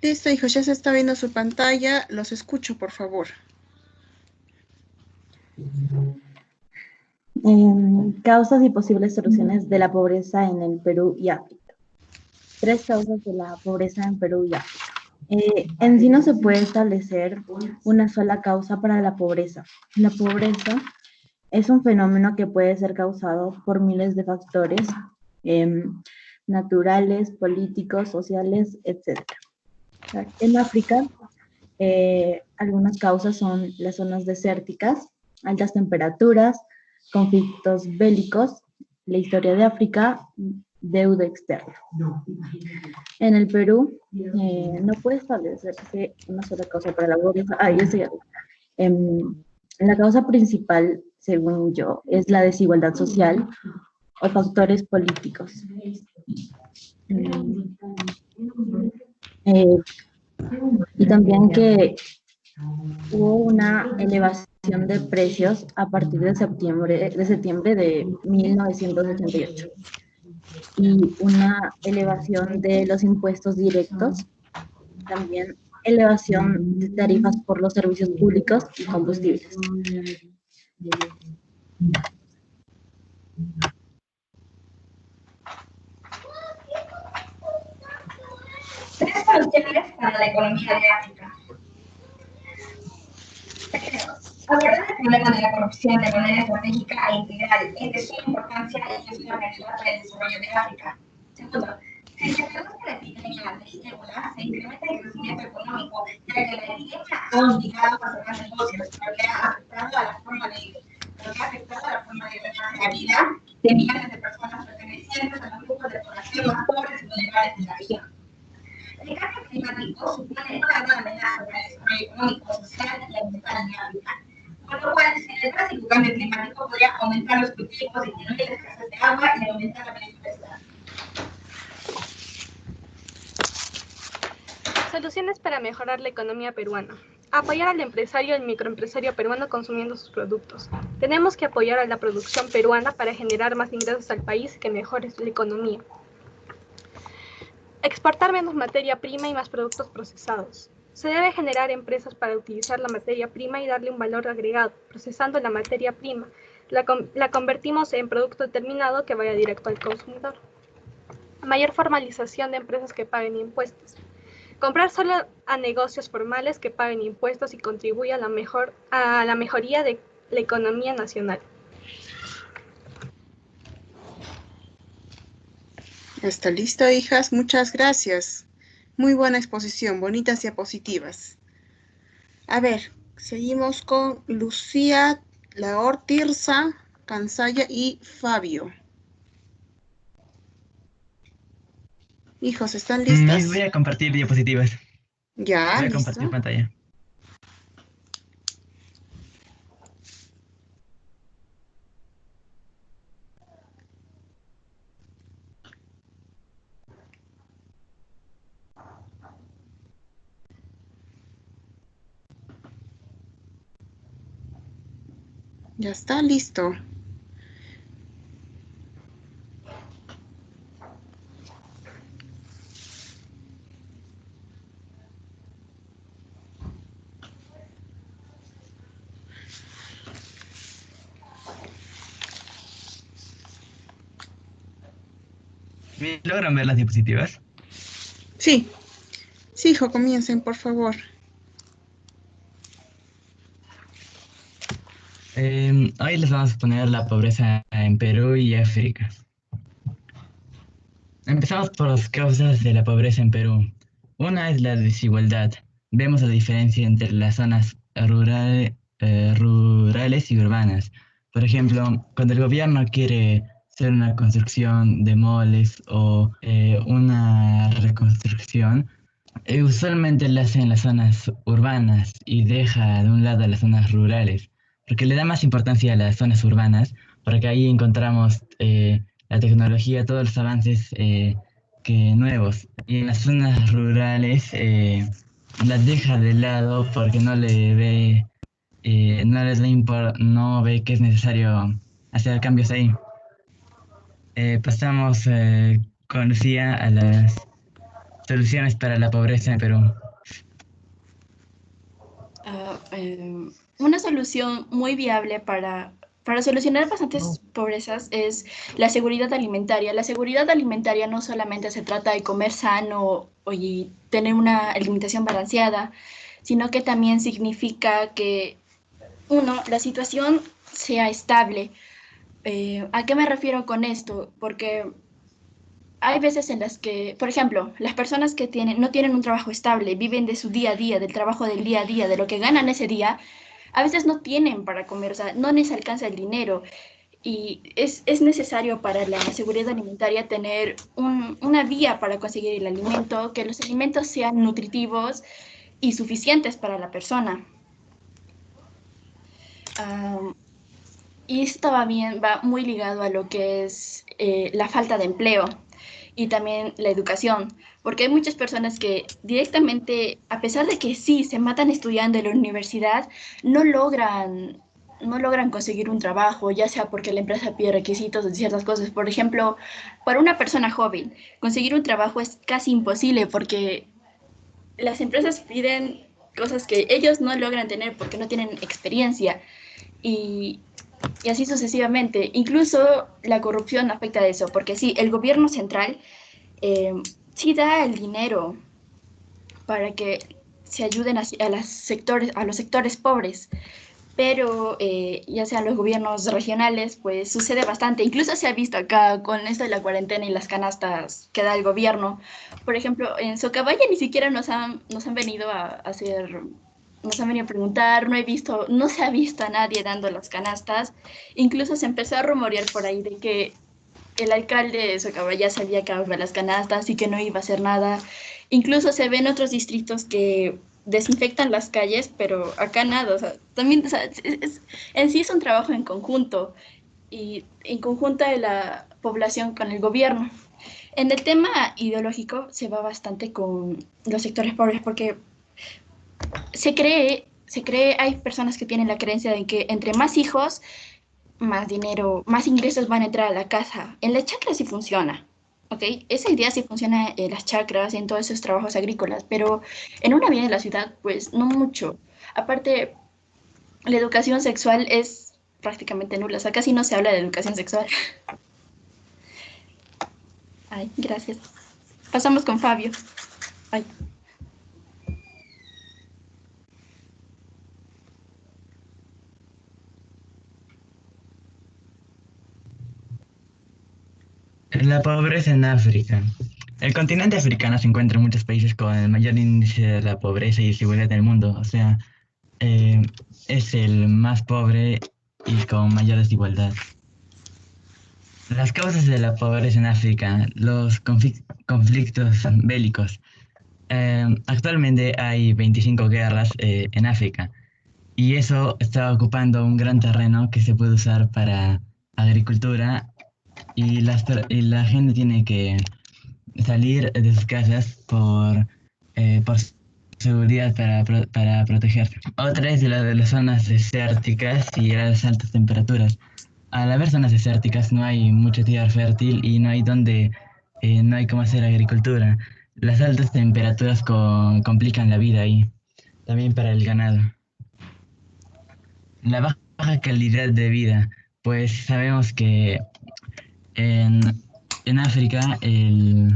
Listo, hijos, ya se está viendo su pantalla. Los escucho, por favor. Causas y posibles soluciones de la pobreza en el Perú y África. 3 causas de la pobreza en Perú y África. En sí no se puede establecer una sola causa para la pobreza. La pobreza es un fenómeno que puede ser causado por miles de factores naturales, políticos, sociales, etc. En África, algunas causas son las zonas desérticas, altas temperaturas, conflictos bélicos, la historia de África, deuda externa. En el Perú, no puede establecerse una sola causa para la pobreza. La causa principal, según yo, es la desigualdad social o factores políticos. Y también que hubo una elevación de precios a partir de septiembre de 1988 y una elevación de los impuestos directos, también elevación de tarifas por los servicios públicos y combustibles. Tres soluciones para la economía de África. Abordar el problema de la corrupción de manera estratégica e integral es de suma importancia y es una realidad para el desarrollo de África. Segundo, si se reduce la epidemia de ébola, se incrementa el crecimiento económico, ya que la epidemia ha obligado a cerrar negocios, lo que ha afectado a la forma de la vida de millones de personas pertenecientes a los grupos de población más pobres y vulnerables de la región. El cambio climático supone una gran amenaza para el desarrollo económico, social y ambiental de África, por lo cual, sin el drástico cambio climático podría aumentar los cultivos, disminuir la escasez de agua y aumentar la biodiversidad. Soluciones para mejorar la economía peruana. Apoyar al empresario y al microempresario peruano consumiendo sus productos. Tenemos que apoyar a la producción peruana para generar más ingresos al país que mejore la economía. Exportar menos materia prima y más productos procesados. Se debe generar empresas para utilizar la materia prima y darle un valor agregado. Procesando la materia prima, la convertimos en producto terminado que vaya directo al consumidor. Mayor formalización de empresas que paguen impuestos. Comprar solo a negocios formales que paguen impuestos y contribuyan a la mejoría de la economía nacional. Está listo, hijas. Muchas gracias. Muy buena exposición, bonitas diapositivas. A ver, seguimos con Lucía, Laor, Tirsa, Cansaya y Fabio. Hijos, ¿están listos? Voy a compartir diapositivas. Ya, voy a listo. compartir pantalla. Ya está listo. ¿Logran ver las diapositivas? Sí. Sí, hijo, comiencen, por favor. Hoy les vamos a poner la pobreza en Perú y África. Empezamos por las causas de la pobreza en Perú. Una es la desigualdad. Vemos la diferencia entre las zonas rurales y urbanas. Por ejemplo, cuando el gobierno quiere hacer una construcción de moles o una reconstrucción, usualmente la hace en las zonas urbanas y deja de un lado a las zonas rurales, porque le da más importancia a las zonas urbanas, porque ahí encontramos la tecnología, todos los avances que nuevos. Y en las zonas rurales las deja de lado porque no le ve, no ve que es necesario hacer cambios ahí. Pasamos con Lucía a las soluciones para la pobreza en Perú. Una solución muy viable para solucionar bastantes pobrezas es la seguridad alimentaria. La seguridad alimentaria no solamente se trata de comer sano y tener una alimentación balanceada, sino que también significa que, uno, la situación sea estable. ¿A qué me refiero con esto? Porque hay veces en las que, por ejemplo, las personas que no tienen un trabajo estable, viven de su día a día, del trabajo del día a día, de lo que ganan ese día, a veces no tienen para comer, o sea, no les alcanza el dinero. Y es necesario para la seguridad alimentaria tener una vía para conseguir el alimento, que los alimentos sean nutritivos y suficientes para la persona. Y esto va muy ligado a lo que es la falta de empleo y también la educación, porque hay muchas personas que directamente, a pesar de que sí se matan estudiando en la universidad, no logran conseguir un trabajo, ya sea porque la empresa pide requisitos de ciertas cosas. Por ejemplo, para una persona joven, conseguir un trabajo es casi imposible porque las empresas piden cosas que ellos no logran tener porque no tienen experiencia. Y así sucesivamente. Incluso la corrupción afecta a eso, porque sí, el gobierno central sí da el dinero para que se ayuden a los sectores pobres, pero ya sean los gobiernos regionales, pues sucede bastante. Incluso se ha visto acá con esto de la cuarentena y las canastas que da el gobierno. Por ejemplo, en Socabaya ni siquiera nos han venido a hacer... Nos han venido a preguntar, no se ha visto a nadie dando las canastas. Incluso se empezó a rumorear por ahí de que el alcalde de Socabaya sabía que había las canastas y que no iba a hacer nada. Incluso se ven otros distritos que desinfectan las calles, pero acá nada. O sea, también, o sea, en sí es un trabajo en conjunto y en conjunto de la población con el gobierno. En el tema ideológico se va bastante con los sectores pobres porque se cree, hay personas que tienen la creencia de que entre más hijos, más dinero, más ingresos van a entrar a la casa. En la chacra sí funciona, ¿ok? Esa idea sí funciona en las chacras y en todos esos trabajos agrícolas, pero en una vida de la ciudad, pues no mucho. Aparte, la educación sexual es prácticamente nula, o sea, casi no se habla de educación sexual. Ay, gracias. Pasamos con Fabio. Ay. La pobreza en África. El continente africano se encuentra en muchos países con el mayor índice de la pobreza y desigualdad del mundo. O sea, es el más pobre y con mayor desigualdad. Las causas de la pobreza en África, los conflictos bélicos. Actualmente hay 25 guerras en África y eso está ocupando un gran terreno que se puede usar para agricultura y la gente tiene que salir de sus casas por seguridad para protegerse. Otra es la de las zonas desérticas y las altas temperaturas. Al haber zonas desérticas no hay mucha tierra fértil y no hay no hay cómo hacer agricultura. Las altas temperaturas complican la vida ahí, también para el ganado. La baja calidad de vida, pues sabemos que en África el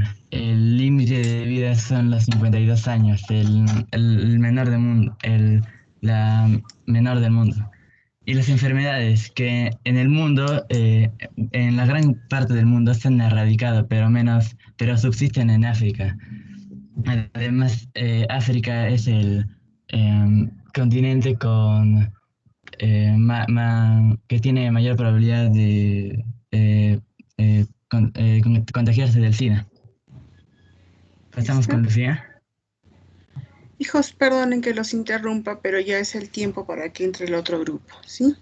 límite de vida son los 52 años, la menor del mundo. y las enfermedades que en el mundo, en la gran parte del mundo se han erradicado, pero subsisten en África. Además, África es el continente que tiene mayor probabilidad de contagiarse del SIDA. Pasamos con Lucía. Hijos, perdonen que los interrumpa, pero ya es el tiempo para que entre el otro grupo, ¿sí?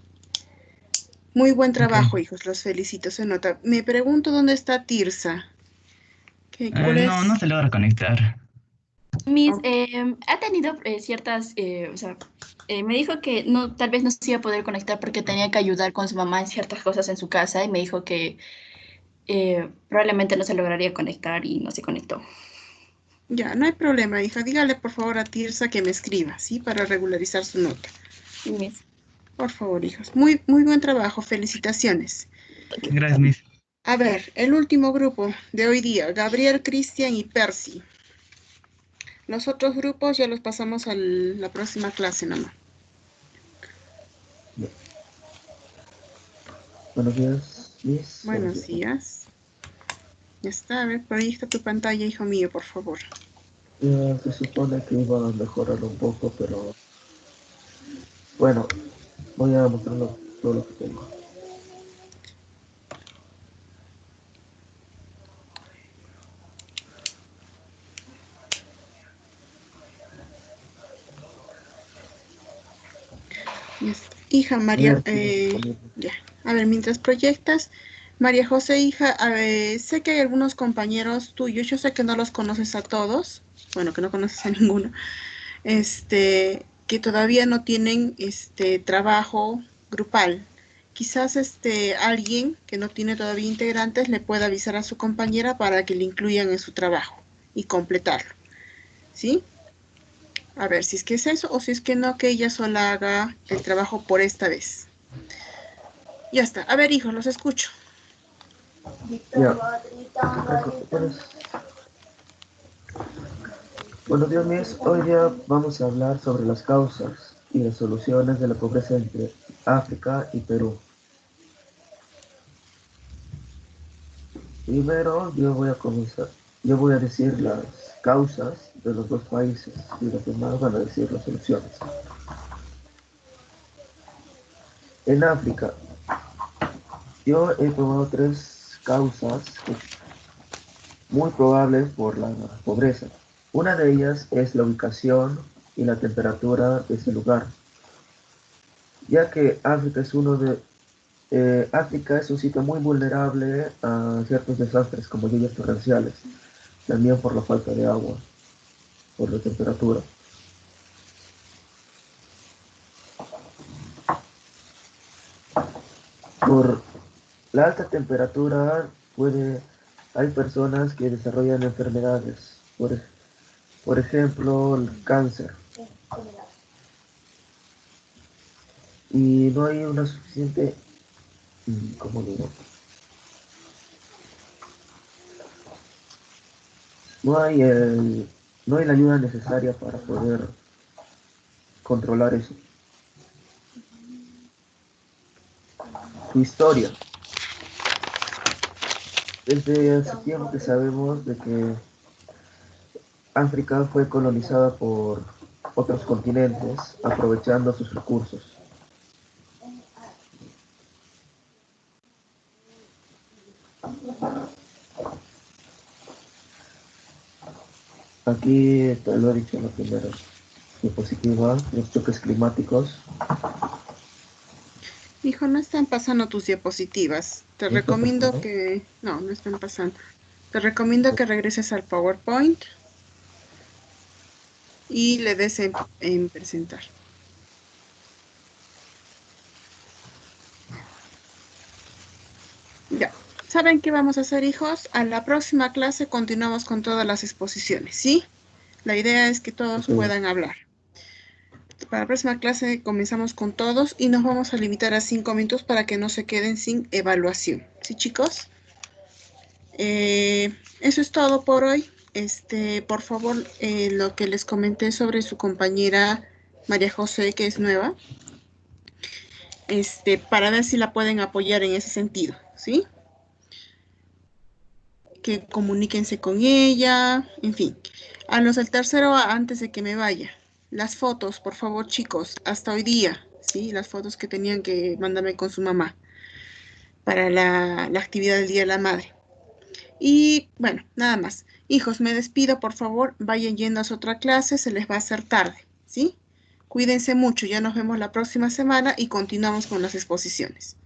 Muy buen trabajo, hijos, los felicito, se nota. Me pregunto dónde está Tirsa. No se logra conectar. Ha tenido ciertas, me dijo que no, tal vez no se iba a poder conectar porque tenía que ayudar con su mamá en ciertas cosas en su casa y me dijo que probablemente no se lograría conectar y no se conectó. Ya, no hay problema, hija. Dígale por favor a Tirsa que me escriba, ¿sí? Para regularizar su nota. Sí, Miss. Por favor, hijos. Muy buen trabajo. Felicitaciones. Gracias, Miss. A ver, el último grupo de hoy día. Gabriel, Cristian y Percy. Los otros grupos ya los pasamos a la próxima clase, nada más. Buenos días, Miss. Buenos días. Ya está, a ver, proyecta tu pantalla, hijo mío, por favor. Ya se supone que iba a mejorar un poco, pero bueno, voy a mostrar todo lo que tengo. Hija María, ya. A ver, mientras proyectas, María José, hija, a ver, sé que hay algunos compañeros tuyos, yo sé que no los conoces a todos, bueno, que no conoces a ninguno, que todavía no tienen trabajo grupal. Quizás alguien que no tiene todavía integrantes le pueda avisar a su compañera para que le incluyan en su trabajo y completarlo, ¿sí? A ver si es que es eso o si es que no, que ella sola haga el trabajo por esta vez. Ya está. A ver, hijos, los escucho. Ya. Buenos días, Miss. Hoy día vamos a hablar sobre las causas y las soluciones de la pobreza entre África y Perú. Primero, yo voy a decir las causas de los dos países y los demás van a decir las soluciones. En África, yo he tomado 3 causas muy probables por la pobreza. Una de ellas es la ubicación y la temperatura de ese lugar, ya que África es un sitio muy vulnerable a ciertos desastres como lluvias torrenciales, también por la falta de agua, por la temperatura. Por la alta temperatura hay personas que desarrollan enfermedades, por ejemplo, el cáncer. Y no hay una suficiente, ¿cómo digo? No hay la ayuda necesaria para poder controlar eso. Su historia. Desde hace tiempo que sabemos de que África fue colonizada por otros continentes aprovechando sus recursos. Aquí te lo he dicho en la primera diapositiva, los choques climáticos. Hijo, no están pasando tus diapositivas. Te recomiendo que... No, no están pasando. Te recomiendo que regreses al PowerPoint y le des en presentar. Ya. ¿Saben qué vamos a hacer, hijos? A la próxima clase continuamos con todas las exposiciones, ¿sí? La idea es que todos puedan hablar. Para la próxima clase comenzamos con todos y nos vamos a limitar a 5 minutos para que no se queden sin evaluación. ¿Sí, chicos? Eso es todo por hoy. Por favor, lo que les comenté sobre su compañera María José, que es nueva. para ver si la pueden apoyar en ese sentido, ¿sí? Que comuníquense con ella, en fin. A los del tercero A, antes de que me vaya, las fotos, por favor, chicos, hasta hoy día, ¿sí? Las fotos que tenían que mandarme con su mamá para la actividad del Día de la Madre. Y bueno, nada más. Hijos, me despido, por favor, vayan yendo a su otra clase, se les va a hacer tarde, ¿sí? Cuídense mucho, ya nos vemos la próxima semana y continuamos con las exposiciones.